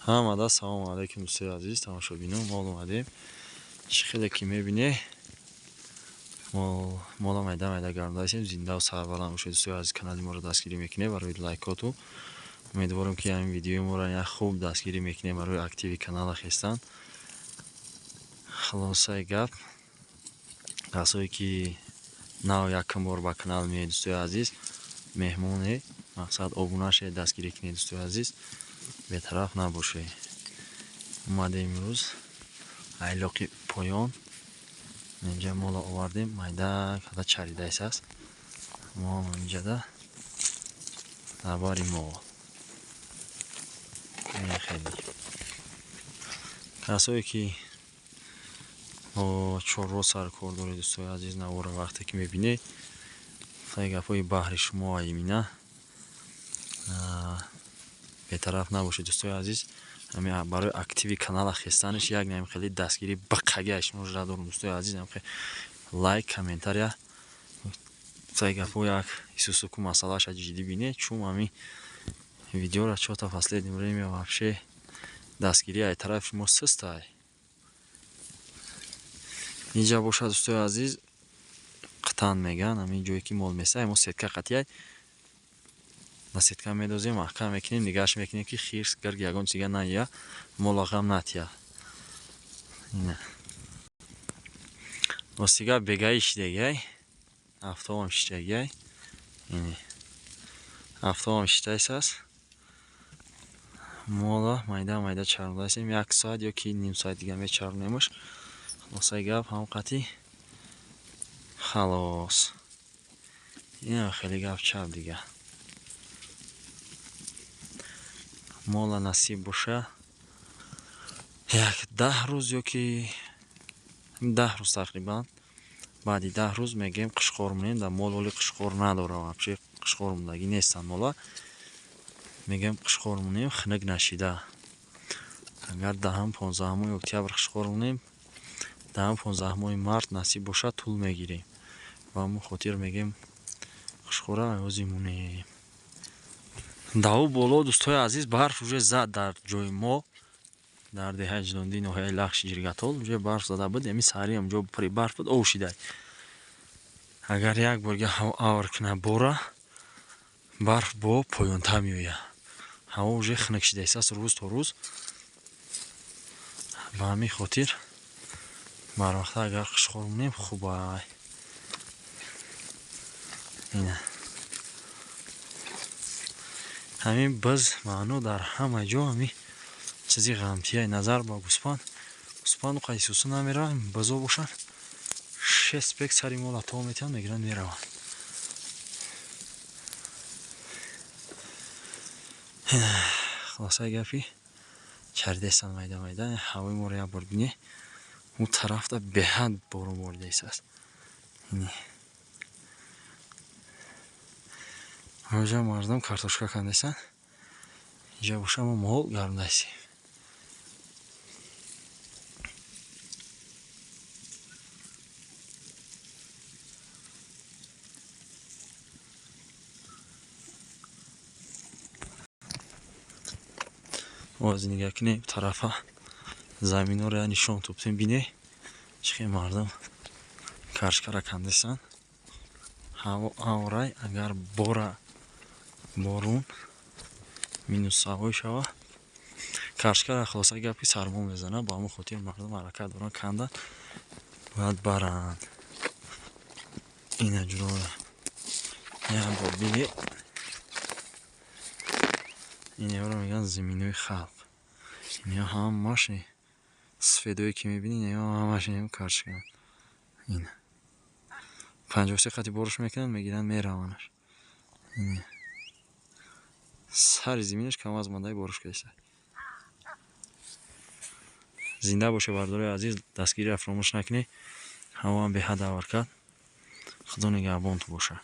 ҳамада салому алайкум дӯстои азиз тамошобинон, мо омадем чӣ хеле ки мебинед мола майда гармдаисем зиндаву сарбаланд бошед. Дӯстои азиз, канали моро дастгирӣ мекунед барои лайкоту. Умедворам ки ҳамин видеои моро як хуб дастгирӣ мекунед барои активи канала хестан. хулосаи гап, касое ки нав якум бор ба канал меоед дӯстои азиз, меҳмоне мақсад обуна шед, дастгирӣ кунед дӯстои азиз, бетараф набошед. омадем имрӯз айлоқи поён инҷа мола овардем, майда када чаридайс аст. мо инҷада дар бари мол хеле касое ки бо чорро сар кор доред дӯстои азиз, навора вақте ки мебинед саи гапҳои баҳри шумо аимина бетараф набошед дӯстои азиз. барои активи канала хестаниш як наим хеле дастгирӣ бақагия шумо жада дорум дӯстои азиз. лайк, комментария саи гапҳо як исусуку масъалаша ҷиддӣ бинед, чум ҳамин видеора чота последнем время вообще дастгирӣ ай тарафи шумо сустай. инҷа бошад дӯстои азиз, қитан меган, ҳамин ҷое ки мол месай, мо сетка қатияй ба сетка медозем, маҳкам мекунем, нигаҳш мекунем ки хирс гирг ягон чизга наия, мола ғам натия. осига бегаи шидегай афтовам шидегай афтовам шитайс аст. мола майда чармдасем, як соат ё ки ним соат дига мечармонемш. хулосаи гап ҳам қатӣ халос. ин хеле гап чап дига. мола насиб боша як 10 рӯз ё ки 10 рӯз тақрибан, баъди 10 рӯз мегем қишқор монем. дар мол оли қишқор надора, вообще қишқор мондагӣ нестан мола. мегем қишқор монем хунук нашида. агар 10-15 октябр қишқор монем, 10-15 март насиб боша тул мегирем. ба ҳамон хотир мегем қишқора аёзи монем. даву боло дӯстои азиз, барф уже зад дар ҷои мо, дар деҳаи ҷилондӣ, ноҳияи лахши ҷиргатол уже барф зада буд. ами саҳри ҳамҷо пури барф буд, ов шидай. агар як борга ҳаво авр куна бора, барф бо поёнтар меояд. ҳаво уже хунук шидааст рӯз то рӯз. ба ҳамин хотир барвақта агар қишқор монем хубай. ҳамин биз маъно дар ҳама ҷо ҳамин чизи ғамтияй. назар ба гӯспанду қайсусу намераванд, бизо бошанд 6 пек сари мола то метиҳанд, мегиранд мераванд. хулосаи гапи чаридастанд майда. ҳавои моро як бор бинед, он тарафта беҳад борон боридааст аст. ҳоҷа мардум картошка кандасанд, инҷа боша мо мол гармдастем. оз нигаҳ кунем тарафа заминҳоро я нишон тӯбтем бинед чӣ хел мардум карчкара кандасанд. ҳаво аврай, агар борун минусавой шава карчкара хулосаи гапи сармо мезанад. ба ҳамон хотир мардум ҳаракат доранд кандан бояд баранд. ина ҷуроя як бор бинед. инеҳоро мегӯянд зиминои халқ. инеҳо ҳамаш сфедое ки мебинӣ, инеҳо ҳамаш карчка. 53 қати бориш мекунанд, мегиранд мераванд. сари зиминаш кам аз мадаи бориш каста. зинда боше бардори азиз, дастгирӣ фаромӯш накунед. ҳавоам беҳад авр кард. худо нигаҳбонтон бошад.